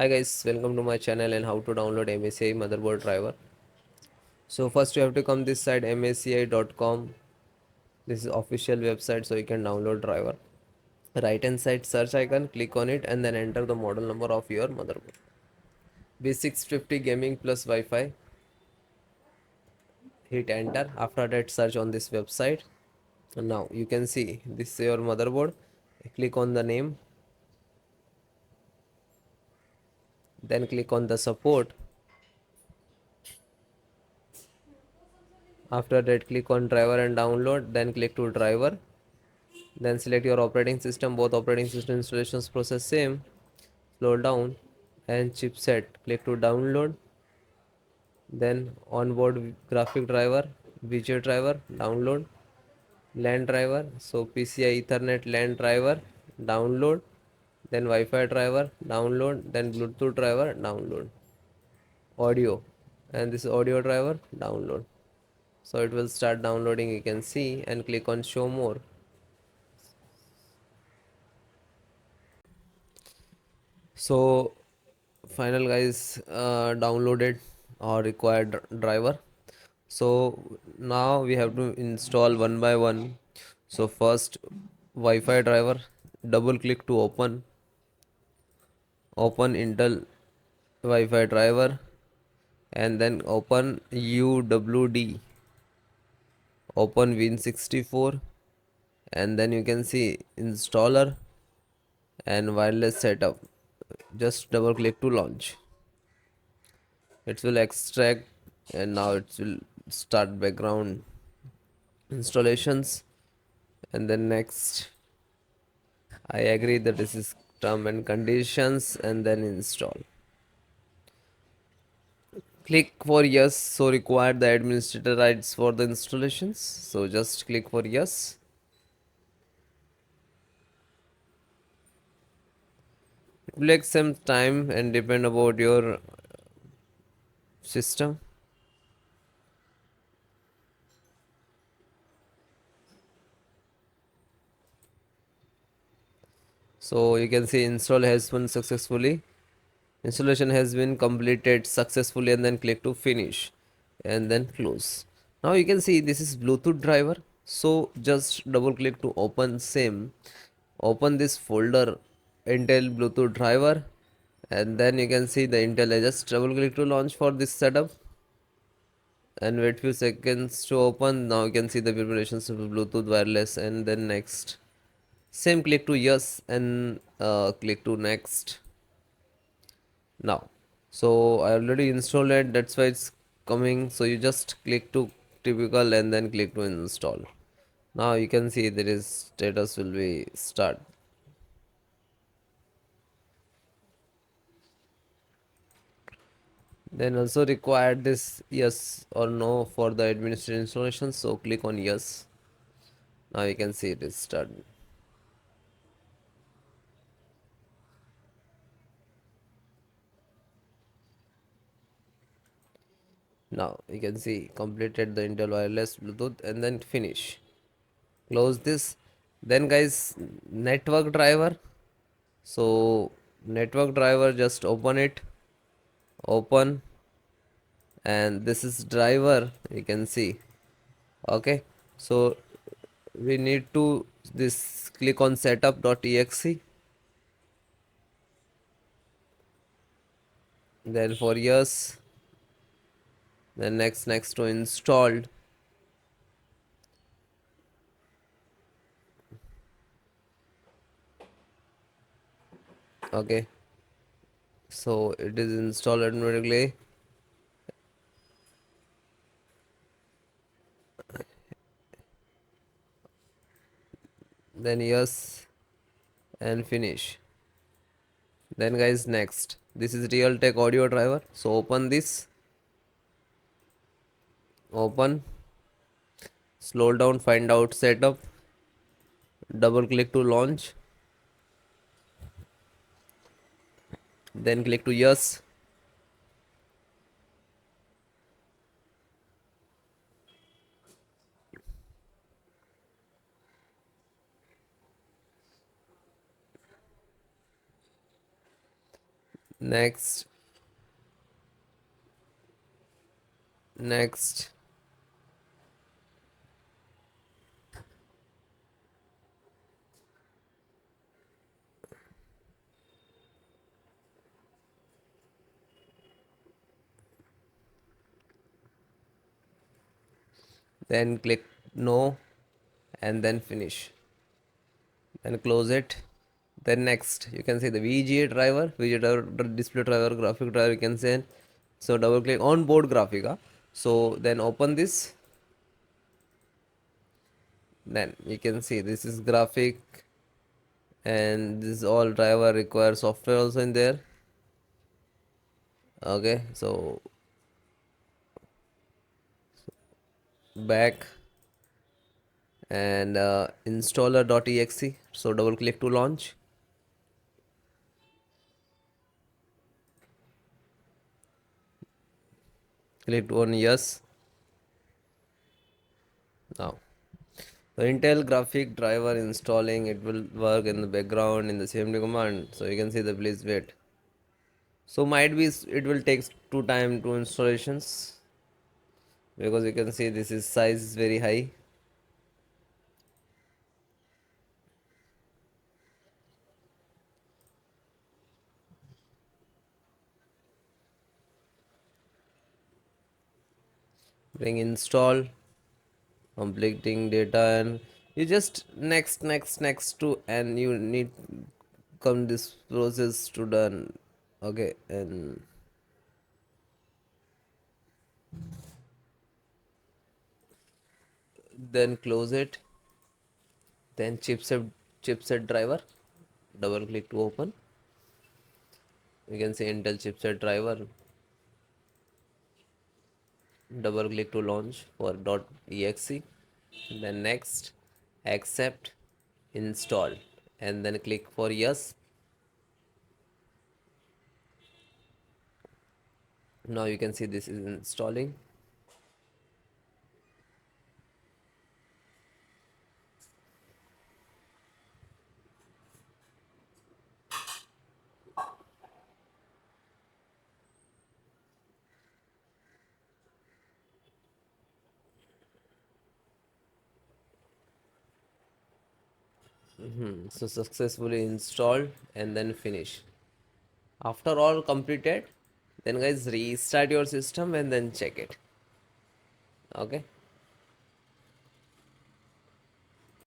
Hi guys, welcome to my channel and how to download MSI motherboard driver. So first you have to come this site msci.com. This is official website so you can download driver. Right hand side search icon, click on it and then enter the model number of your motherboard. B650 gaming plus Wi-Fi. Hit enter. After that search on this website. And now you can see this is your motherboard. Click on the name. Then click on the support. After that click on driver and download. Then click to driver. Then select your operating system. Both operating system installations process same. Slow down and chipset. Click to download. Then onboard graphic driver, widget driver, download. LAN driver. So PCI Ethernet LAN driver, download. Then Wi-Fi driver, download. Then Bluetooth driver, download. Audio, and this audio driver, download. So it will start downloading. You can see and click on show more. So final guys, downloaded or required driver. So now we have to install one by one. So first Wi-Fi driver, double click to open Intel Wi-Fi driver, and then open UWD, open Win64, and then you can see installer and wireless setup. Just double click to launch. It will extract and now it will start background installations, and then next I agree that this is term and conditions, and then install. Click for yes, so require the administrator rights for the installations. So just click for yes. It will take some time and depend about your system. So you can see install has been successfully. Installation has been completed successfully, and then click to finish and then close. Now you can see this is Bluetooth driver. So just double click to open same. Open this folder Intel Bluetooth driver, and then you can see the Intel. I just double click to launch for this setup and wait few seconds to open. Now you can see the vibrations of Bluetooth wireless, and then next. Same, click to yes and click to next. Now so I already installed it, that's why it's coming. So you just click to typical and then click to install. Now you can see there is status will be start. Then also required this yes or no for the administrative installation, so click on yes. Now you can see it is started. Now you can see completed the Intel wireless Bluetooth, and then finish. Close this. Then guys, network driver. So network driver, just open it. Open, and this is driver, you can see. Okay, so we need to this click on setup.exe. Then for yes, then next to installed. Okay, so it is installed automatically. Then yes and finish. Then guys, next, this is Realtek audio driver. So open this, open, slow down, find out setup, double click to launch, then click to yes. Next, next, then click no, and then finish. Then close it. Then next, you can see the VGA driver, display driver, graphic driver. You can say so. Double click on board graphic. So then open this. Then you can see this is graphic, and this all driver requires software also in there. Okay, so back and installer.exe. So double click to launch. Click on yes. Now the Intel graphic driver installing, it will work in the background in the CMD command. So you can see the please wait. So might be it will take two time to installations, because you can see this is size is very high. Bring install, completing data, and you just next to, and you need come this process to done. Okay, and then close it. Then chipset driver, double click to open. You can see Intel chipset driver, double click to launch for .exe. Then next, accept, install, and then click for yes. Now you can see this is installing. So successfully installed, and then finish. After all completed, then guys restart your system and then check it. Okay.